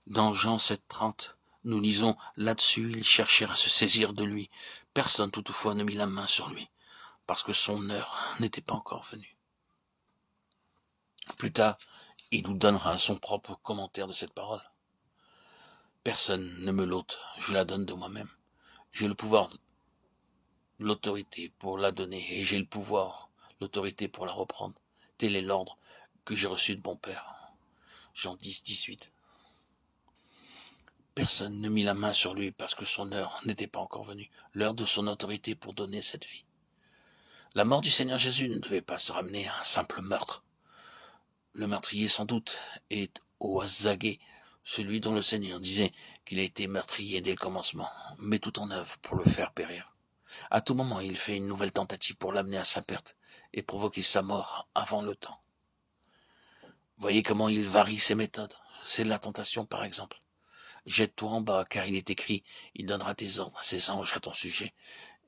Dans Jean 7,30, nous lisons là-dessus, ils cherchèrent à se saisir de lui. Personne toutefois ne mit la main sur lui, parce que son heure n'était pas encore venue. Plus tard, il nous donnera son propre commentaire de cette parole. Personne ne me l'ôte, je la donne de moi-même. J'ai le pouvoir, l'autorité pour la donner, et j'ai le pouvoir, l'autorité pour la reprendre. Tel est l'ordre que j'ai reçu de mon Père. Jean 10, 18. Personne ne mit la main sur lui parce que son heure n'était pas encore venue, l'heure de son autorité pour donner cette vie. La mort du Seigneur Jésus ne devait pas se ramener à un simple meurtre. Le meurtrier, sans doute, est Oazagé, celui dont le Seigneur disait qu'il a été meurtrier dès le commencement, met tout en œuvre pour le faire périr. À tout moment, il fait une nouvelle tentative pour l'amener à sa perte et provoquer sa mort avant le temps. Voyez comment il varie ses méthodes. C'est de la tentation, par exemple. Jette-toi en bas, car il est écrit, il donnera tes ordres à ses anges à ton sujet,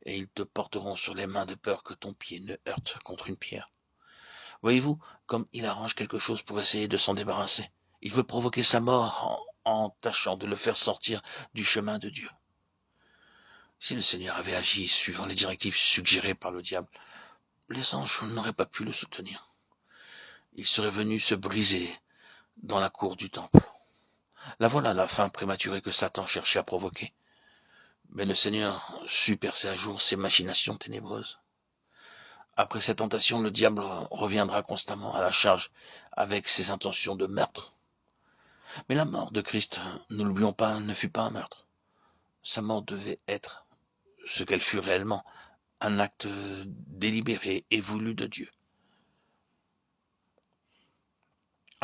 et ils te porteront sur les mains de peur que ton pied ne heurte contre une pierre. Voyez-vous, comme il arrange quelque chose pour essayer de s'en débarrasser. Il veut provoquer sa mort en tâchant de le faire sortir du chemin de Dieu. Si le Seigneur avait agi suivant les directives suggérées par le diable, les anges n'auraient pas pu le soutenir. Il serait venu se briser dans la cour du temple. La voilà la fin prématurée que Satan cherchait à provoquer. Mais le Seigneur sut percer à jour ses machinations ténébreuses. Après cette tentation, le diable reviendra constamment à la charge avec ses intentions de meurtre. Mais la mort de Christ, ne l'oublions pas, ne fut pas un meurtre. Sa mort devait être, ce qu'elle fut réellement, un acte délibéré et voulu de Dieu.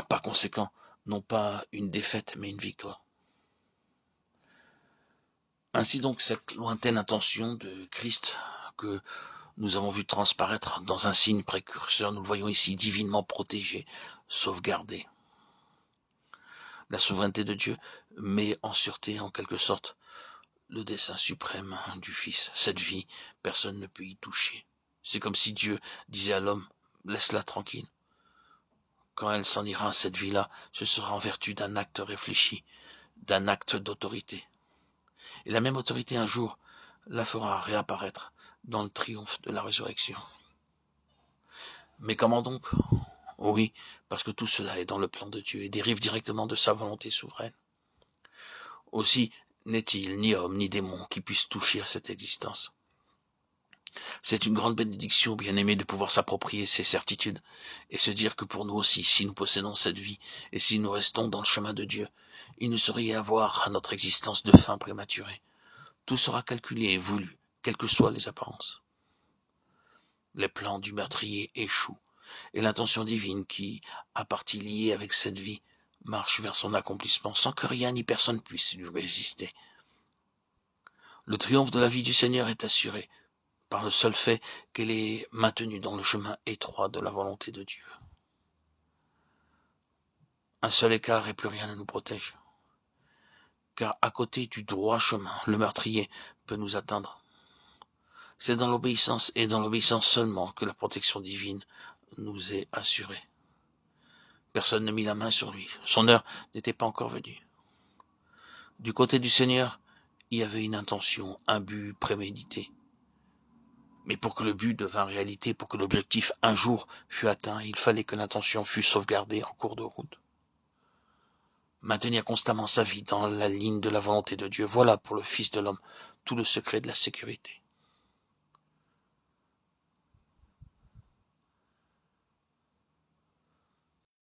Par conséquent, non pas une défaite, mais une victoire. Ainsi donc, cette lointaine intention de Christ que nous avons vu transparaître dans un signe précurseur, nous le voyons ici divinement protégé, sauvegardé. La souveraineté de Dieu met en sûreté, en quelque sorte, le dessein suprême du Fils. Cette vie, personne ne peut y toucher. C'est comme si Dieu disait à l'homme, laisse-la tranquille. Quand elle s'en ira, cette vie-là, ce sera en vertu d'un acte réfléchi, d'un acte d'autorité. Et la même autorité, un jour, la fera réapparaître dans le triomphe de la résurrection. Mais comment donc ? Oui, parce que tout cela est dans le plan de Dieu et dérive directement de sa volonté souveraine. Aussi n'est-il ni homme ni démon qui puisse toucher à cette existence. C'est une grande bénédiction, bien-aimé, de pouvoir s'approprier ces certitudes et se dire que pour nous aussi, si nous possédons cette vie et si nous restons dans le chemin de Dieu, il ne saurait y avoir à notre existence de fin prématurée. Tout sera calculé et voulu, quelles que soient les apparences. Les plans du meurtrier échouent et l'intention divine qui, à partie liée avec cette vie, marche vers son accomplissement sans que rien ni personne puisse lui résister. Le triomphe de la vie du Seigneur est assuré par le seul fait qu'elle est maintenue dans le chemin étroit de la volonté de Dieu. Un seul écart et plus rien ne nous protège. Car à côté du droit chemin, le meurtrier peut nous atteindre. C'est dans l'obéissance et dans l'obéissance seulement que la protection divine nous est assurée. Personne ne mit la main sur lui. Son heure n'était pas encore venue. Du côté du Seigneur, il y avait une intention, un but prémédité. Mais pour que le but devint réalité, pour que l'objectif un jour fût atteint, il fallait que l'intention fût sauvegardée en cours de route. Maintenir constamment sa vie dans la ligne de la volonté de Dieu, voilà pour le Fils de l'homme tout le secret de la sécurité.